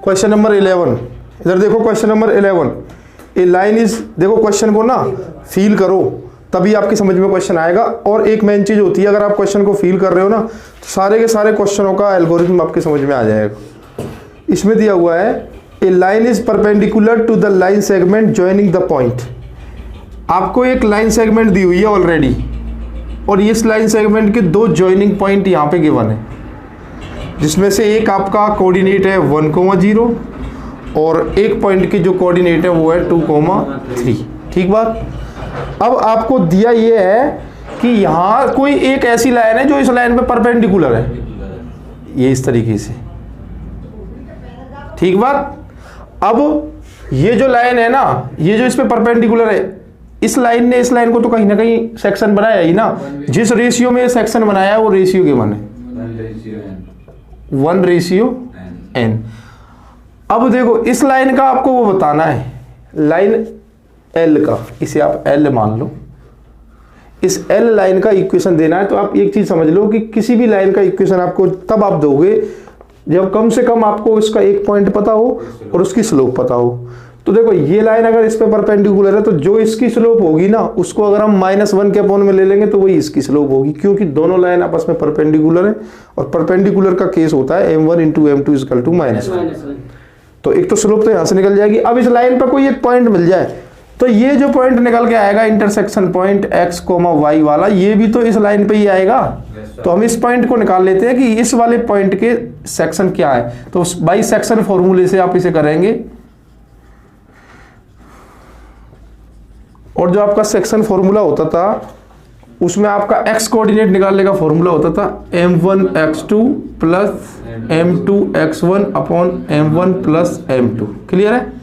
Question number 11, इधर देखो question number 11, A line is, देखो क्वेश्चन को ना फील करो तभी आपकी समझ में क्वेश्चन आएगा। और एक मेन चीज होती है, अगर आप क्वेश्चन को फील कर रहे हो ना तो सारे के सारे क्वेश्चनों का एल्गोरिथम आपकी समझ में आ जाएगा। इसमें दिया हुआ है a line is perpendicular to the line segment joining the point. आपको एक लाइन सेगमेंट दी हुई है ऑलरेडी और इस लाइन सेगमेंट के दो जॉइनिंग पॉइंट यहाँ पे गिवन है, जिसमें से एक आपका कोऑर्डिनेट है 1,0 और एक पॉइंट की जो कोऑर्डिनेट है वो है 2,3। ठीक बात। अब आपको दिया ये है कि यहाँ कोई एक ऐसी लाइन है जो इस लाइन पे परपेंडिकुलर है, ये इस तरीके से। ठीक बात। अब ये जो लाइन है ना, ये जो इस पे परपेंडिकुलर है, इस लाइन ने इस लाइन को तो कहीं ना कहीं सेक्शन बनाया ही ना। जिस रेशियो में सेक्शन बनाया है वो रेशियो के वन है 1:n। अब देखो इस लाइन का आपको वो बताना है, लाइन L का, इसे आप L मान लो। इस L लाइन का इक्वेशन देना है। तो आप एक चीज समझ लो कि किसी भी लाइन का इक्वेशन आपको तब आप दोगे जब कम से कम आपको इसका एक पॉइंट पता हो और उसकी स्लोप पता हो। तो देखो ये लाइन अगर इस पे परपेंडिकुलर है तो जो इसकी स्लोप होगी ना उसको अगर हम -1 के अपॉन में ले लेंगे तो वही इसकी स्लोप होगी, क्योंकि दोनों लाइन आपस में परपेंडिकुलर है। और परपेंडिकुलर का केस होता है m1 × m2 = -1। तो एक तो स्लोप तो यहां से निकल जाएगी। अब इस लाइन पर कोई एक पॉइंट मिल जाए तो ये जो पॉइंट निकल के आएगा इंटरसेक्शन पॉइंट x, y वाला, ये भी तो इस लाइन पे ही आएगा। तो हम इस पॉइंट को निकाल लेते हैं कि इस वाले पॉइंट के सेक्शन क्या है। तो बाई सेक्शन फॉर्मूले से आप इसे करेंगे और जो आपका सेक्शन फॉर्मूला होता था उसमें आपका x कोऑर्डिनेट निकालने का फॉर्मूला होता था m1x2 + m2x1 / m1 + m2। Clear है।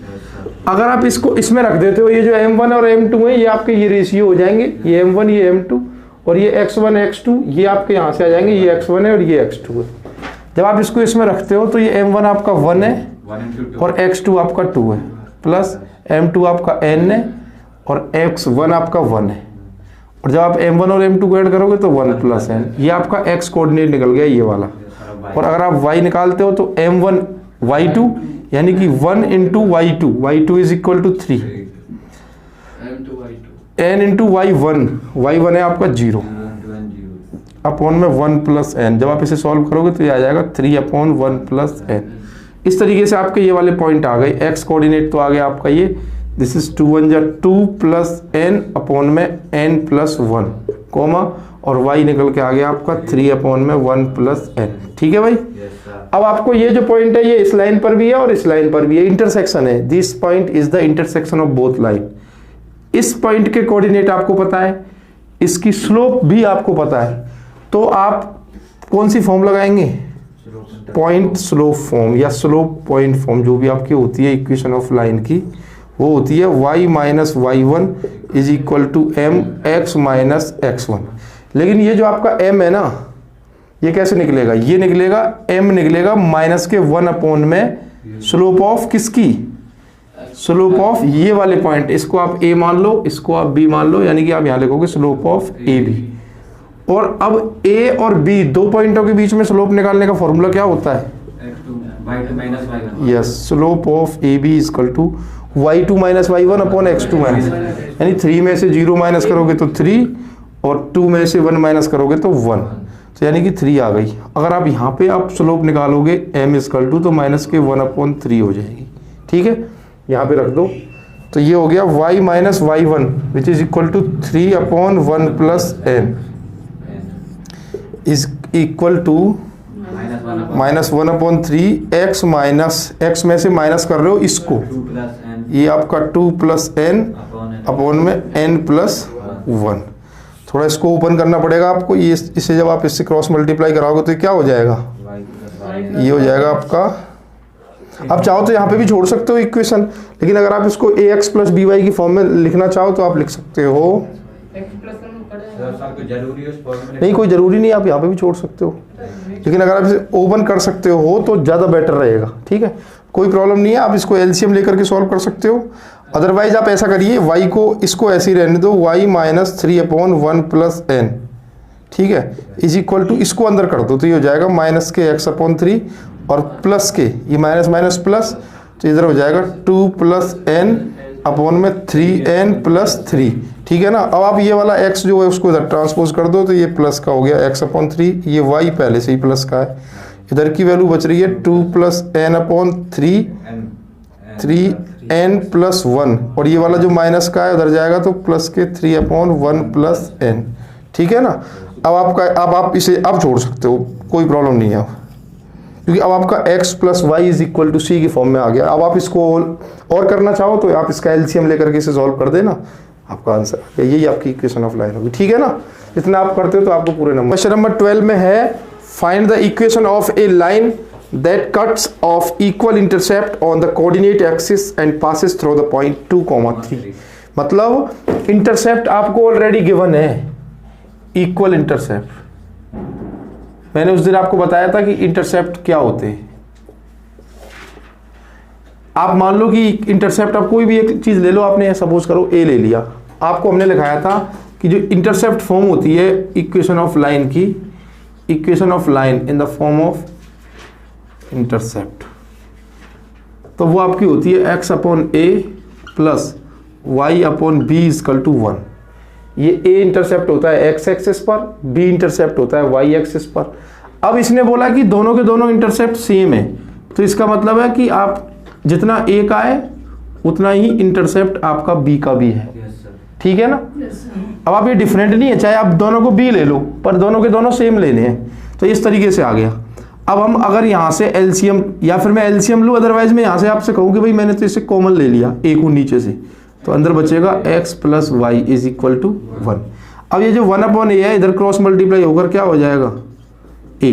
अगर आप इसको इसमें रख देते हो, ये जो m1 और m2 है ये आपके ये रेशियो हो जाएंगे, ये m1 ये m2 और ये x1 x2 ये आपके यहाँ से आ जाएंगे, ये x1 है और ये x2 है। जब आप इसको इसमें रखते हो तो ये m1 आपका 1 है और x2 आपका 2 है प्लस m2 आपका n है और x1 आपका 1 है। और जब आप m1 और m2 को ऐड करोगे तो 1 + n, ये आपका x कोऑर्डिनेट निकल गया ये वाला। और अगर आप y निकालते हो तो m1 y2 यानी कि 1 × y2, y2 = 3, n × y1, y1 है आपका 0 अपॉन में 1 + n। जब आप इसे सॉल्व करोगे तो ये आ जाएगा 3/1 + n। इस तरीके से आपके ये वाले पॉइंट आ गए। x कोऑर्डिनेट तो आ गया आपका ये, दिस इज 2 × 1 = 2 + n अपॉन में n + 1 कोमा, और y निकल के आ गया आपका 3/1 + n। ठीक है भाई। अब आपको ये जो पॉइंट है ये इस लाइन पर भी है और इस लाइन पर भी है, इंटरसेक्शन है। This point is the intersection of both line. इस पॉइंट के कोऑर्डिनेट आपको पता है, इसकी स्लोप भी आपको पता है, तो आप कौन सी फॉर्म लगाएंगे? पॉइंट स्लोप फॉर्म या स्लोप पॉइंट फॉर्म, जो भी आपकी होती है इक्वेशन ऑफ लाइन की, वो होती है y - y1 = mx - x1। लेकिन ये जो आपका m है ना, ये कैसे निकलेगा? ये निकलेगा m निकलेगा -1 में स्लोप ऑफ किसकी? स्लोप ऑफ ये वाले पॉइंट। इसको आप a मान लो, इसको आप b मान लो, यानी कि आप यहाँ लिखोगे स्लोप ऑफ ab। और अब a और b दो पॉइंटों के बीच में स्लोप निकालने का फॉर्मूला क्या होता है? Yes, slope of ab = y2 - y1 / x2 - यानी 3 में से 0 माइनस करोगे तो 3 और 2 में से 1 माइनस करोगे तो 1, तो यानी कि 3 आ गई। अगर आप यहाँ पे आप स्लोप निकालोगे m = तो -1/3 हो जाएगी। ठीक है, यहाँ पे रख दो। तो ये हो गया y - y1 = 3/1 + n is equal to -1/3 x में से माइनस कर रहे हो इसको, ये आपका 2 + n अपॉन में n + 1। थोड़ा इसको ओपन करना पड़ेगा आपको। ये इसे जब आप इससे क्रॉस मल्टीप्लाई कराओगे तो क्या हो जाएगा? ये हो जाएगा आपका। आप चाहो तो यहाँ पे भी छोड़ सकते हो इक्वेशन, लेकिन अगर आप इसको ax + by की फॉर्म में लिखना चाहो तो आप लिख सकते हो। नहीं, कोई जरूरी नहीं, आप यहाँ पे भी छोड़ सकते हो, लेकिन अगर आप इसे ओपन कर सकते हो तो ज़्यादा बेटर रहेगा। ठीक है, कोई प्रॉब्लम नहीं है, आप इसको एलसीएम लेकर के सॉल्व कर सकते हो। अदरवाइज आप ऐसा करिए, y को इसको ऐसे ही रहने दो, y - 3/1 + n। ठीक है, इज इक्वल टू इसको अंदर कर दो तो ये हो जाएगा -x/3 और प्लस के, ये माइनस माइनस प्लस, तो इधर हो जाएगा 2 प्लस n अपॉन में 3n प्लस 3, ठीक है ना। अब आप ये वाला x जो है उसको इधर ट्रांसपोज कर दो, तो ये प्लस का हो गया x अपॉन 3, ये y पहले से ही प्लस का है, इधर की वैल्यू बच रही है 2 plus n upon 3n plus 1, और ये वाला जो माइनस का है उधर जाएगा तो प्लस के 3 अपॉन 1 प्लस n, ठीक है ना। अब आप इसे अब छोड़ सकते हो, कोई प्रॉब्लम नहीं है, क्योंकि अब आपका x plus y is equal to c की फॉर्म में आ गया। अब आप इसको और करना चाहो तो आप इसका एलसीएम लेकर के इसे सॉल्व कर देना, आपका आंसर आ गया। यही आपकी इक्वेशन ऑफ लाइन होगी, ठीक है ना। इतना आप करते हो तो आपको पूरे नंबर। क्वेश्चन नंबर 12 में है find the equation of A line that cuts of equal intercept on the coordinate axis and passes through the point 2,3। मतलब इंटरसेप्ट आपको ऑलरेडी गिवन है, इक्वल इंटरसेप्ट। मैंने उस दिन आपको बताया था कि इंटरसेप्ट क्या होते हैं। आप मान लो कि इंटरसेप्ट, आप कोई भी एक चीज ले लो, आपने सपोज करो ए ले लिया, आपको हमने लिखाया था कि जो इंटरसेप्ट फॉर्म होती है इक्वेशन ऑफ लाइन की, equation of line in the form of intercept, तो वो आपकी होती है x upon a plus y upon b is equal to 1। ये a इंटरसेप्ट होता है x एक्सिस पर, b इंटरसेप्ट होता है y एक्सिस पर। अब इसने बोला कि दोनों के दोनों इंटरसेप्ट सेम है, तो इसका मतलब है कि आप जितना a का है उतना ही इंटरसेप्ट आपका b का भी है, ठीक है ना। अब आप ये डिफरेंट नहीं है, चाहे आप दोनों को b ले लो, पर दोनों के दोनों सेम लेने हैं, तो इस तरीके से आ गया। अब हम अगर यहाँ से एलसीएम, या फिर मैं एलसीएम लूँ, अदरवाइज मैं यहाँ से आपसे कहूँ कि भाई मैंने तो इसे कॉमन ले लिया a को नीचे से, तो अंदर बचेगा x plus y is equal to 1। अब ये जो 1 अपॉन ए है, इधर क्रॉस मल्टीप्लाई होकर क्या हो जाएगा a,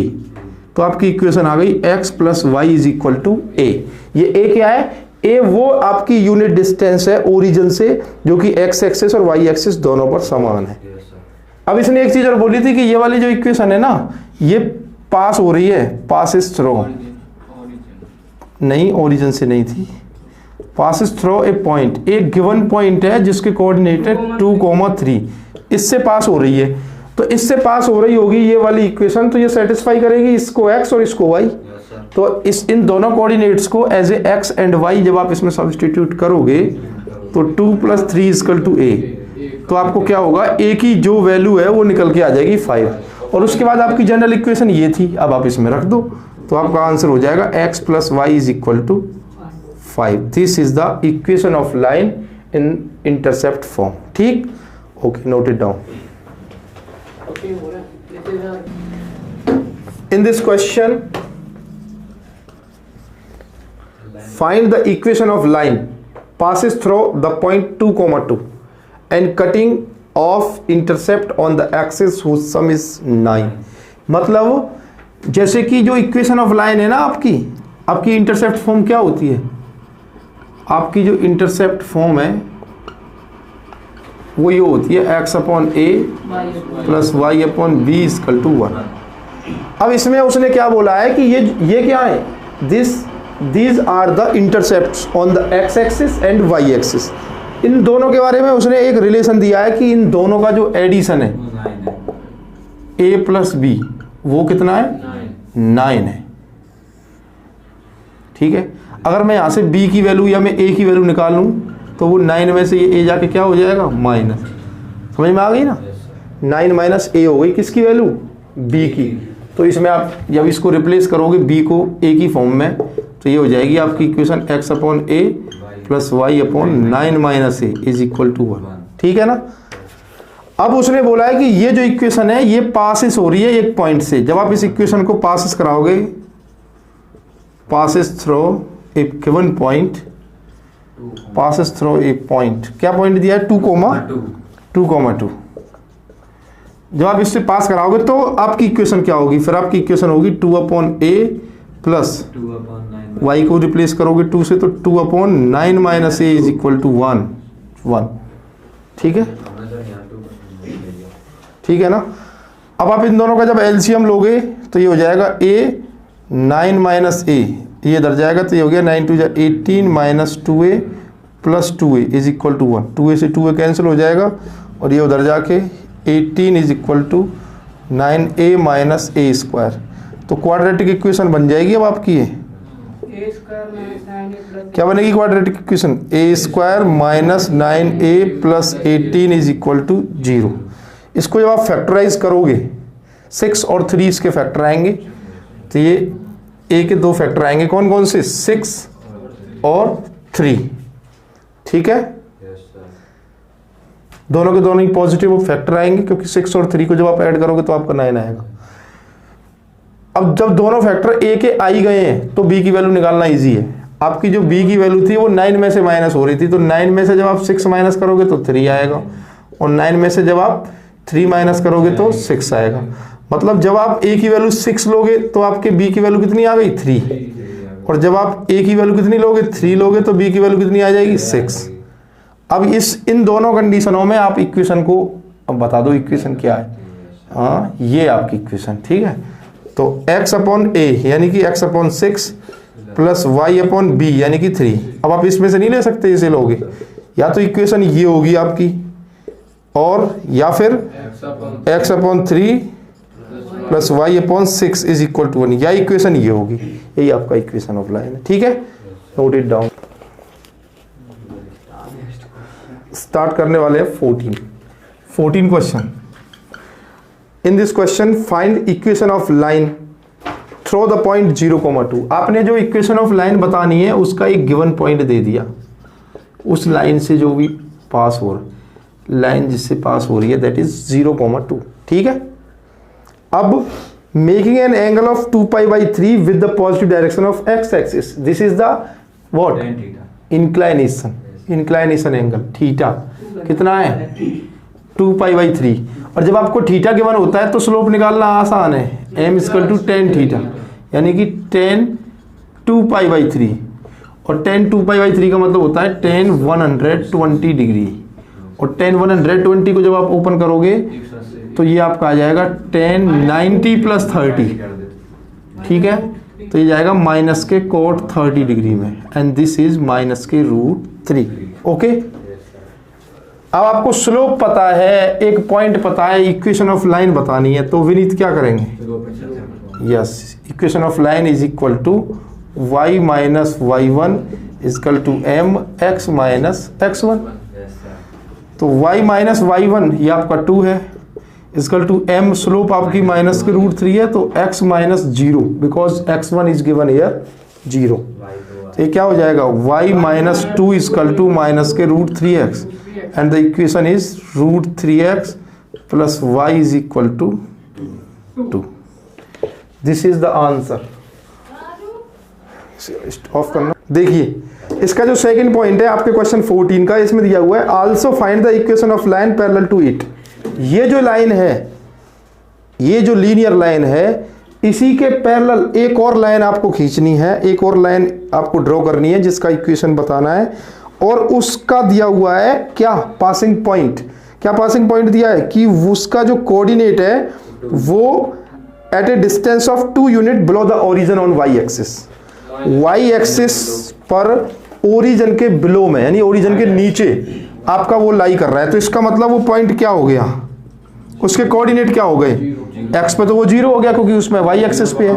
तो आपकी इक्वेशन आ गई x plus y is equal to a। ये a क्या है? a वो आपकी यूनिट डिस्टेंस है ओरिजिन से, जो कि x एक्सिस और y एक्सिस दोनों पर समान है। अब इसने एक चीज और बोली थी कि ये वाली जो इक्वेशन है ना, ये पास हो रही है, पासिस थ्रू, नहीं ओरिजिन से नहीं थी, पासिस थ्रू ए पॉइंट, एक गिवन पॉइंट है जिसके कोऑर्डिनेट है 2,3, इससे पास हो रही है। तो इससे पास हो रही होगी ये वाली इक्वेशन, तो ये सेटिस्फाई करेगी इसको x और इसको y। तो इन दोनों कोऑर्डिनेट्स को as a x and y जब आप इसमें सब्स्टिट्यूट करोगे तो 2 प्लस 3 इजकल टू a, तो आपको क्या होगा, a की जो वैल्यू है वो निकल के आ जाएगी 5, और उसके बाद आपकी जनरल इक्वेशन ये थी, अब आप इसमें रख दो, तो आपका आंसर हो जाएगा x plus y is equal to 5। This is the equation of line in intercept form, ठीक, okay, note it down. In this question, find the equation of line passes through the point 2,2 and cutting off intercept on the axis whose sum is 9। मतलब जैसे कि जो equation of line है ना आपकी intercept form क्या होती है, आपकी जो इंटरसेप्ट फॉर्म है वो ये होती है x upon a plus y upon b is equal to 1। अब इसमें उसने क्या बोला है कि ये क्या है, these are the intercepts on the x axis and y axis. इन दोनों के बारे में उसने एक रिलेशन दिया है कि इन दोनों का जो एडिशन है a प्लस बी वो कितना है, 9 है, ठीक है। अगर मैं यहाँ से b की वैल्यू या मैं a की वैल्यू निकाल लूँ तो वो 9 में से ये a जाके क्या हो जाएगा, माइनस, समझ में आ गई ना। 9 माइनस a हो गई किसकी वैल्यू, b की। तो इसमें आप जब इसको रिप्लेस करोगे b को a की फॉर्म में, तो ये हो जाएगी आपकी equation x upon a plus y upon 9 minus a is equal to 1, ठीक है ना। अब उसने बोला है कि ये जो इक्वेशन है ये पासिस हो रही है एक पॉइंट से। जब आप इस इक्वेशन को पासिस कराओगे, passes through a given point, passes through a point, क्या पॉइंट दिया है, 2,2। जब आप इससे पास कराओगे तो आपकी इक्वेशन क्या होगी, फिर आपकी इक्वेशन होगी 2 अपॉन ए प्लस वाई को रिप्लेस करोगे 2 से, तो 2 upon 9 minus a is equal to 1, ठीक है, ठीक है ना। अब आप इन दोनों का जब एलसीएम लोगे तो ये हो जाएगा a 9 माइनस ए, ये इधर जाएगा तो ये हो गया 9 2 18 minus 2a plus 2a is equal to 1। 2a से 2a कैंसिल हो जाएगा और ये उधर जाके 18 is equal to 9a minus a square. तो क्वाड्रेटिक इक्वेशन बन जाएगी अब आपकी ये। क्या बनेगी quadratic equation? a² minus 9a plus 18 is equal to 0। इसको जब आप फैक्टराइज करोगे 6 और 3 इसके फैक्टर आएंगे, तो ये a के 2 फैक्टर आएंगे। कौन कौन से? 6 और 3। ठीक है, दोनों के दोनों ही पॉजिटिव फैक्टर आएंगे, क्योंकि 6 और 3 को जब आप ऐड करोगे तो आपका 9 आएगा। अब जब दोनों फैक्टर a के आई गए हैं तो b की वैल्यू निकालना इजी है। आपकी जो b की वैल्यू थी वो 9 में से माइनस हो रही थी, तो 9 में से जब आप 6 माइनस करोगे तो 3 आएगा, और 9 में से जब आप 3 माइनस करोगे तो 6 आएगा। मतलब जब आप a की वैल्यू 6 लोगे तो आपके b की वैल्यू कितनी आ गई? 3। और जब आप a की वैल्यू कितनी लोगे? 3 लोगे तो b की वैल्यू कितनी आ जाएगी? 6। अब इन दोनों कंडीशनों में आप इक्वेशन को अब बता दो इक्वेशन क्या है। हाँ, ये आपकी इक्वेशन। ठीक है, तो x अपॉन a यानी कि x upon 6 plus y upon b यानी कि 3। अब आप इसमें से नहीं ले सकते, इसे लोगे या तो इक्वेशन ये होगी आपकी, और या फिर x upon 3 plus y upon 6 is equal to 1, या इक्वेशन ये होगी। यही आपका इक्वेशन ऑफ लाइन है। ठीक है, नोट इट डाउन। स्टार्ट करने वाले हैं 14 question. In this question find equation of line throw the point 0,2। आपने जो इक्वेशन ऑफ लाइन बतानी है उसका एक गिवन पॉइंट दे दिया, उस लाइन से जो भी पास हो रहा, लाइन जिससे पास हो रही है दैट इज 0,2। ठीक है, अब making an angle of 2π/3 with the positive direction of x axis, this is the what? Inclination angle theta कितना है? 2π/3। और जब आपको थीटा गिवन होता है तो स्लोप निकालना आसान है, m = tan थीटा, यानी कि tan 2π/3, और tan 2π/3 का मतलब होता है tan 120 डिग्री, और tan 120 को जब आप ओपन करोगे तो ये आपका आ जाएगा tan 90 + 30। ठीक है, तो ये जाएगा माइनस के cot 30 डिग्री में, एंड दिस इज माइनस के √3। ओके, अब आपको स्लोप पता है, एक पॉइंट पता है, इक्वेशन ऑफ लाइन बतानी है, तो विनीत क्या करेंगे? Yes, equation of line is equal to y minus y1 is equal to mx minus x1। तो y माइनस y1 ये आपका 2 है, इजकल टू m, स्लोप आपकी माइनस के √3 है, तो x minus 0 because x1 is given here 0। तो ये क्या हो जाएगा? y minus 2 is equal to minus के √3x, and the equation is √3x plus y is equal to 2. This is the answer. Of करना। देखिए इसका जो सेकंड पॉइंट है आपके क्वेश्चन 14 का, इसमें दिया हुआ है also find the equation of line parallel to it. ये जो लाइन है, ये जो लीनियर लाइन है, इसी के पैरेलल एक और लाइन आपको खींचनी है, एक और लाइन आपको ड्रॉ करनी है जिसका इक्वेशन बताना है, और उसका दिया हुआ है क्या? Passing point. क्या पासिंग पॉइंट दिया है कि उसका जो कोऑर्डिनेट है वो at a distance of 2 unit below the origin on y axis. y axis पर ओरिजिन के बिलो में, यानी ओरिजिन के नीचे आपका वो लाई कर रहा है, तो इसका मतलब वो पॉइंट क्या हो गया? उसके कोऑर्डिनेट क्या हो गए? x पे तो वो 0 हो गया क्योंकि उसमें y एक्सिस पे है,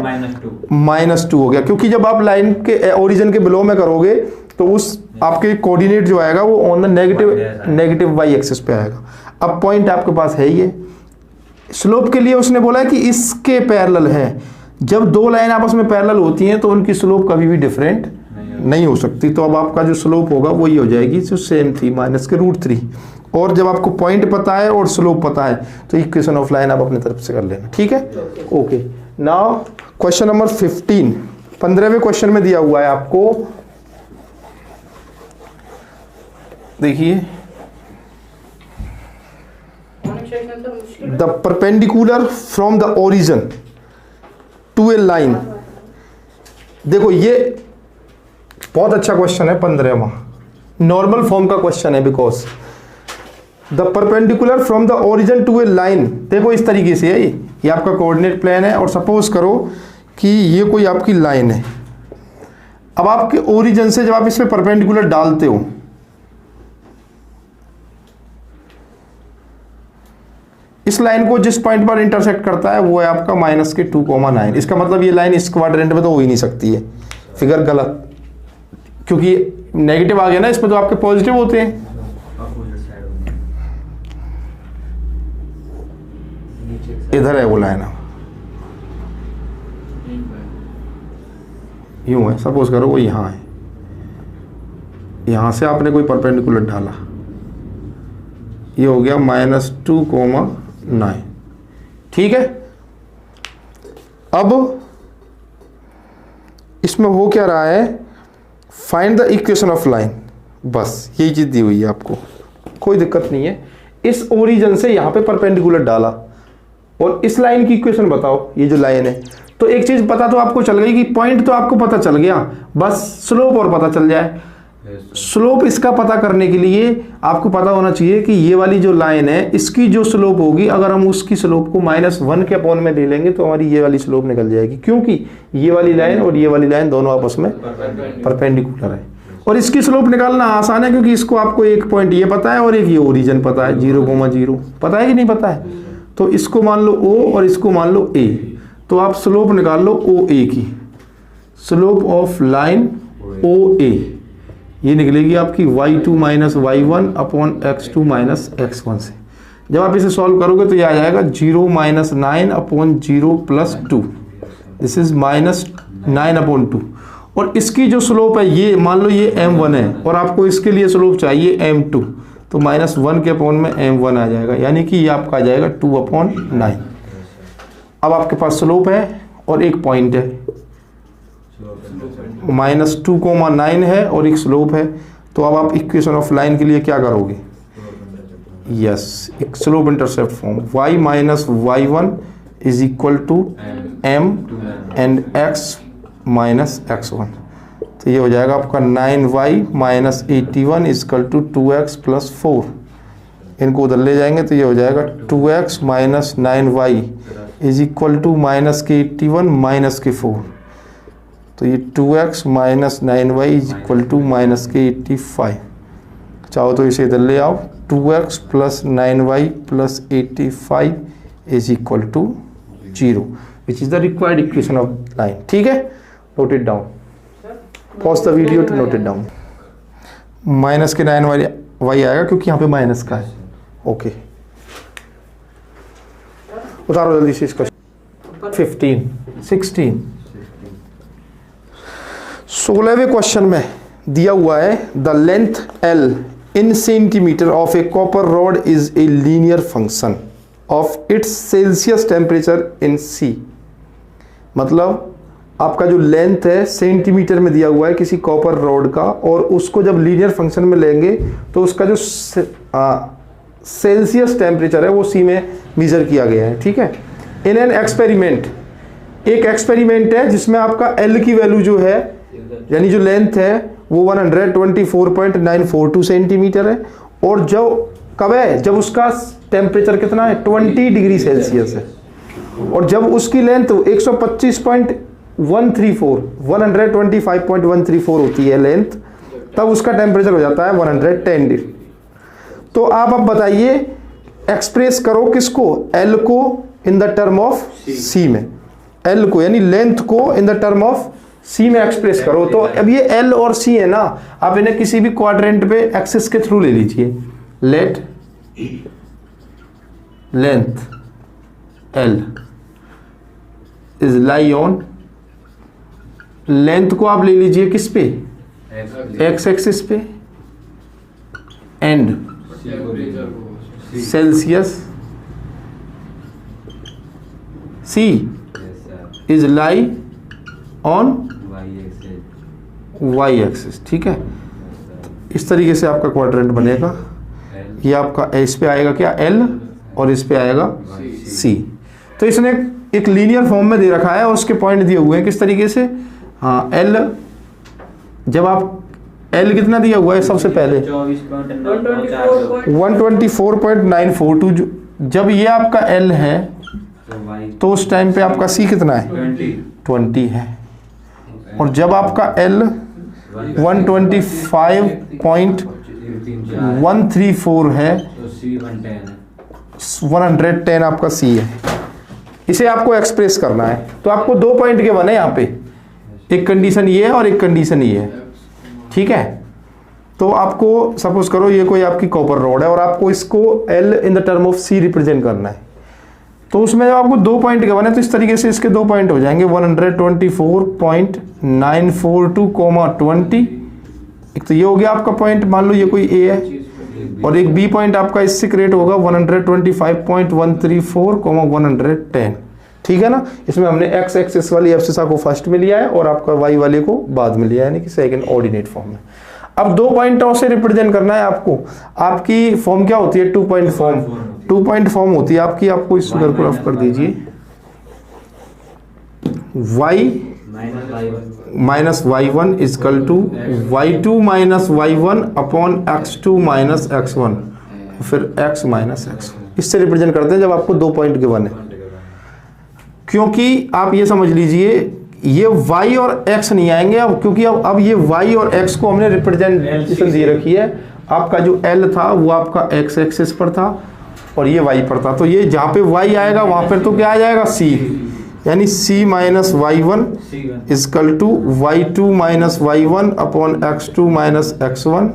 -2 हो गया, क्योंकि जब आप लाइन के ओरिजिन के बिलो में करोगे तो उस आपके कोऑर्डिनेट जो आएगा वो on the negative y axis पे आएगा। अब पॉइंट आपके पास है ये, स्लोप के लिए उसने बोला है कि इसके पैरेलल है। जब दो लाइन आपस में पैरेलल होती हैं तो उनकी स्लोप कभी भी डिफरेंट नहीं हो सकती, तो अब आपका जो स्लोप होगा वही हो जाएगी जो सेम थी, माइनस के √3। और जब आपको पॉइंट पता है और स्लोप पता है तो इक्वेशन ऑफ लाइन आप अपने तरफ से कर लेना। ठीक है, ओके। नाउ क्वेश्चन नंबर 15वें क्वेश्चन में दिया हुआ है आपको, देखिए, the perpendicular from the origin to a line. देखो ये बहुत अच्छा क्वेश्चन है, 15वां नॉर्मल फॉर्म का क्वेश्चन है, because the perpendicular from the origin to a line. देखो इस तरीके से है, ये आपका कोऑर्डिनेट प्लेन है, और सपोज करो कि ये कोई आपकी लाइन है। अब आपके ओरिजिन से जब आप इसमें परपेंडिकुलर डालते हो, इस लाइन को जिस पॉइंट पर इंटरसेक्ट करता है वो है आपका -2,9। इसका मतलब ये लाइन इस क्वाड्रेंट में तो हो ही नहीं सकती है, फिगर गलत, क्योंकि नेगेटिव आ गया ना इसमें, तो आपके पॉजिटिव होते हैं। इधर है वो लाइन, यूं है, सपोज करो वो यहाँ है, यहाँ से आपने कोई परपेंडिकुलर डाला, ये हो गया -2,9, ठीक है। अब इसमें हो क्या रहा है, find the equation of line, बस यही चीज दी हुई है आपको, कोई दिक्कत नहीं है। इस ओरिजिन से यहाँ पे परपेंडिकुलर डाला और इस लाइन की इक्वेशन बताओ, ये जो लाइन है। तो एक चीज पता तो आपको चल गई कि पॉइंट तो आपको पता चल गया, बस स्लोप और पता चल जाए। स्लोप इसका पता करने के लिए आपको पता होना चाहिए कि ये वाली जो लाइन है इसकी जो स्लोप होगी, अगर हम उसकी स्लोप को -1 के अपॉन में ले लेंगे तो हमारी ये वाली स्लोप निकल जाएगी, क्योंकि ये वाली लाइन और ये वाली लाइन दोनों आपस में परपेंडिकुलर है। और इसकी स्लोप निकालना आसान है, क्योंकि इसको आपको एक पॉइंट ये पता है और एक ये ओरिजिन पता है, 0,0 पता है कि नहीं पता है। तो इसको मान लो O और इसको मान लो A, तो आप स्लोप निकाल लो OA की, स्लोप ऑफ लाइन OA ये निकलेगी आपकी y2 - y1 upon x2 - x1 से। जब आप इसे सॉल्व करोगे तो ये आ जाएगा 0 - 9 अपॉन 0 + 2, दिस इज -9/2। और इसकी जो स्लोप है ये मान लो ये m1 है और आपको इसके लिए स्लोप चाहिए m2, तो -1 के अपॉन में m1 आ जाएगा, यानी कि ये आपका आ जाएगा 2/9। अब आपके पास स्लोप है और एक पॉइंट है, -2,9 है और एक स्लोप है। तो अब आप इक्वेशन ऑफ लाइन के लिए क्या करोगे, यस, एक slope intercept form, y - y1 = m and x - x1। तो ये हो जाएगा आपका 9y - 81 = 2x + 4। इनको उधर ले जाएंगे तो ये हो जाएगा 2x - 9y = -81 - 4। तो ये 2x - 9y = -85। चाहो तो इसे इधर ले आओ, 2x + 9y + 85 = 0, which is the required equation of line. ठीक है, note it down, pause the video to note it down. Minus के 9y आएगा क्योंकि यहाँ पे माइनस का है। ओके, उतारो जल्दी से इसका। 15, 16, 16वें क्वेश्चन में दिया हुआ है the length L in centimetre of A copper rod is a linear function of its Celsius temperature in C। मतलब आपका जो लेंथ है सेंटीमीटर में दिया हुआ है किसी कॉपर रॉड का, और उसको जब लीनियर फंक्शन में लेंगे तो उसका जो सेल्सियस टेम्परेचर है वो C में मेजर किया गया है। ठीक है, इन एन एक्सपेरिमेंट, एक एक्सपेरिमेंट है जिसमें आपका L की वैल्यू जो है यानी जो लेंथ है वो 124.942 सेंटीमीटर है, और जो कब है जब उसका टेम्परेचर कितना है 20 डिग्री सेल्सियस है, और जब उसकी लेंथ 125.134 होती है लेंथ, तब उसका टेम्परेचर हो जाता है 110 डिग्री। तो आप अब बताइए एक्सप्रेस करो किसको, L को in the term of C में, L को यानी लेंथ को in the term of C में एक्सप्रेस करो। तो अब ये L और C है ना, आप इन्हें किसी भी क्वाड्रेंट पे एक्सिस के थ्रू ले लीजिए। Late length L is lie on, length को आप ले लीजिए किस पे, x एक्सिस पे, and Celsius C is lie on y axis. ठीक है, इस तरीके से आपका क्वाड्रेंट बनेगा। ये आपका इस पे आएगा क्या L और इस पे आएगा C। तो इसने एक लीनियर फॉर्म में दे रखा है और उसके पॉइंट दिए हुए हैं किस तरीके से। हाँ, L जब आप L कितना दिया हुआ है सबसे पहले 124.942, जब ये आपका L है तो उस टाइम पे आपका C कितना है 20 है, और जब आपका L 125.134 है, 110 आपका C है। इसे आपको एक्सप्रेस करना है, तो आपको 2 पॉइंट के बने यहाँ पे, एक कंडीशन ये है और एक कंडीशन ये है, ठीक है। तो आपको सपोज करो ये कोई आपकी कॉपर रॉड है और आपको इसको L in the term of C represent करना है, तो उसमें जब आपको 2 पॉइंट के बने तो इस तरीके से इसके 2 पॉइंट हो जाएंगे 124.942, 20। एक तो ये हो गया आपका पॉइंट, मान लो ये कोई A है, और एक B पॉइंट आपका इससे क्रिएट होगा 125.134, 110, ठीक है ना। इसमें हमने x एक्सिस वाली एब्सिसा को फर्स्ट में लिया है और आपका y वाले को बाद में लिया है, यानी कि सेकंड ऑर्डिनेट फॉर्म में। अब 2 पॉइंटों से रिप्रेजेंट करना है आपको। आपकी फॉर्म क्या होती है? 2 पॉइंट फॉर्म। 2 पॉइंट फॉर्म होती है आपकी, आपको इस फिगर को रफ कर दीजिए, y minus y1 is equal to y2 minus y1 upon x2 minus x1, फिर x माइनस x1। इससे रिप्रेजेंट करते हैं जब आपको 2 पॉइंट के बने। क्योंकि आप ये समझ लीजिए ये y और x नहीं आएंगे अब, क्योंकि अब ये y और x को हमने रिप्रेजेंटेशन दे रखी है। आपका जो L था वो आपका x एक्सिस पर था और ये y पर था, तो ये जहाँ पे y आएगा वहाँ पर तो क्या आ जाएगा? c, यानी c minus y1 is equal to y2 minus y1 upon x2 minus x1,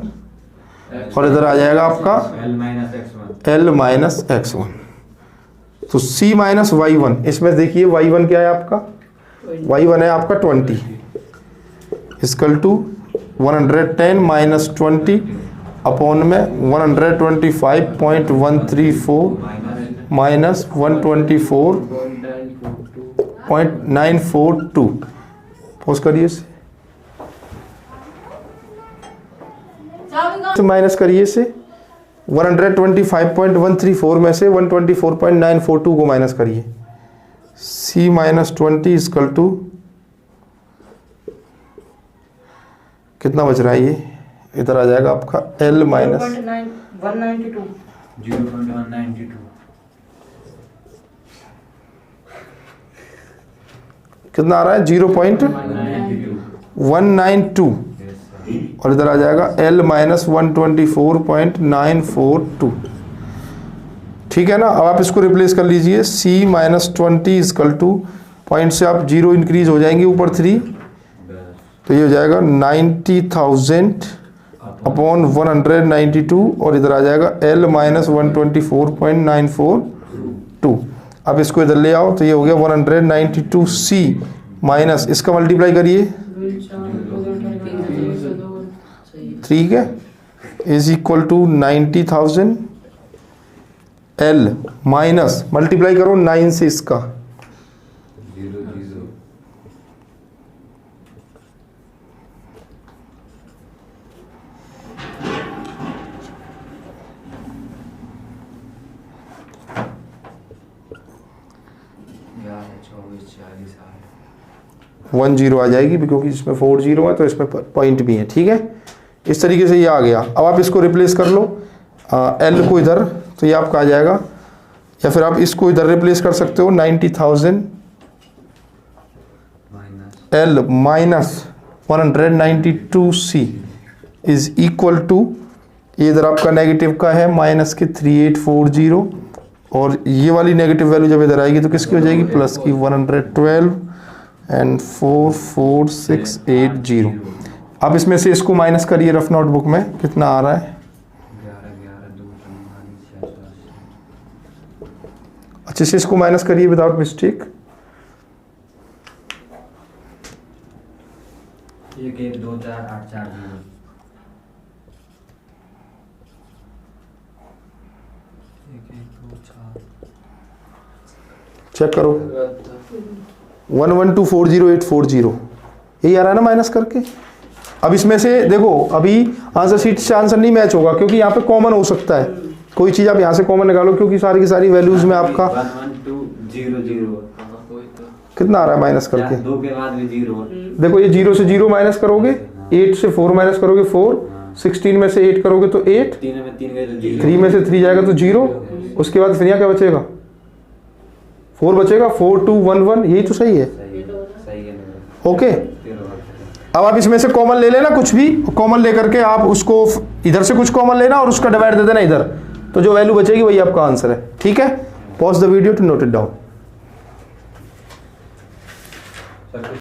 और इधर आ जाएगा आपका L माइनस x1। तो c माइनस y1, इसमें देखिए y1 क्या है आपका? y1 है आपका 20 इजकल टू 110 माइनस 20 अपॉन में 125.134 माइनस 124.942। पोस्ट करिए इसे, माइनस करिए इसे 125.134 में से 124.942 को माइनस करिए। c माइनस 20 इजकल टू कितना बच रहा है? ये इधर आ जाएगा आपका L माइनस 0.192 कितना आ रहा है? 0.192, और इधर आ जाएगा L माइनस 124.942, ठीक है ना। अब आप इसको रिप्लेस कर लीजिए, c minus 20 is equal to point से आप 0 इंक्रीज हो जाएंगे ऊपर 3, तो ये हो जाएगा 90,000 अपॉन 192, और इधर आ जाएगा L माइनस 124.942। अब इसको इधर ले आओ तो ये हो गया 192c माइनस इसका मल्टीप्लाई करिए, ठीक है, is equal to 90,000 L minus multiply करो 9 से इसका, वन 0 आ जाएगी, क्योंकि इसमें 4 0 है तो इसमें पॉइंट भी है, ठीक है। इस तरीके से ये आ गया। अब आप इसको रिप्लेस कर लो L को इधर, तो ये आपका आ जाएगा, या फिर आप इसको इधर रिप्लेस कर सकते हो 90,000 L minus 192c is equal to, ये इधर आपका नेगेटिव का है माइनस के 3840, और ये वाली नेगेटिव वैल्यू जब इधर आएगी तो किसकी हो जाएगी? प्लस की 112 एंड 44680। अब इसमें से इसको माइनस करिए रफ नोटबुक में, कितना आ रहा है? अच्छे से इसको माइनस करिए विदाउट मिस्टेक। चेक करो 11240,840 यही आ रहा है ना माइनस करके। अब इसमें से देखो अभी आंसर शीट से आंसर नहीं मैच होगा, क्योंकि यहाँ पे कॉमन हो सकता है कोई चीज, आप यहाँ से कॉमन निकालो, क्योंकि सारी की सारी वैल्यूज में आपका 11200 कितना आ रहा है माइनस करके? 2 के बाद भी 0। देखो ये 0 से 0 माइनस करोगे, 8 से 4 माइनस करोगे 4, 16 में से 8 करोगे तो 8, 3 में से 3 जाएगा तो 0, उसके बाद फिर यहाँ क्या बचेगा? 4 बचेगा, 4 2 1 1, यही तो सही है। ओके, अब आप इसमें से कॉमन ले लेना कुछ भी, कॉमन लेकर के आप उसको इधर से कुछ कॉमन लेना और उसका डिवाइड दे देना इधर, तो जो वैल्यू बचेगी वही आपका आंसर है। ठीक है, pause the video to note it down.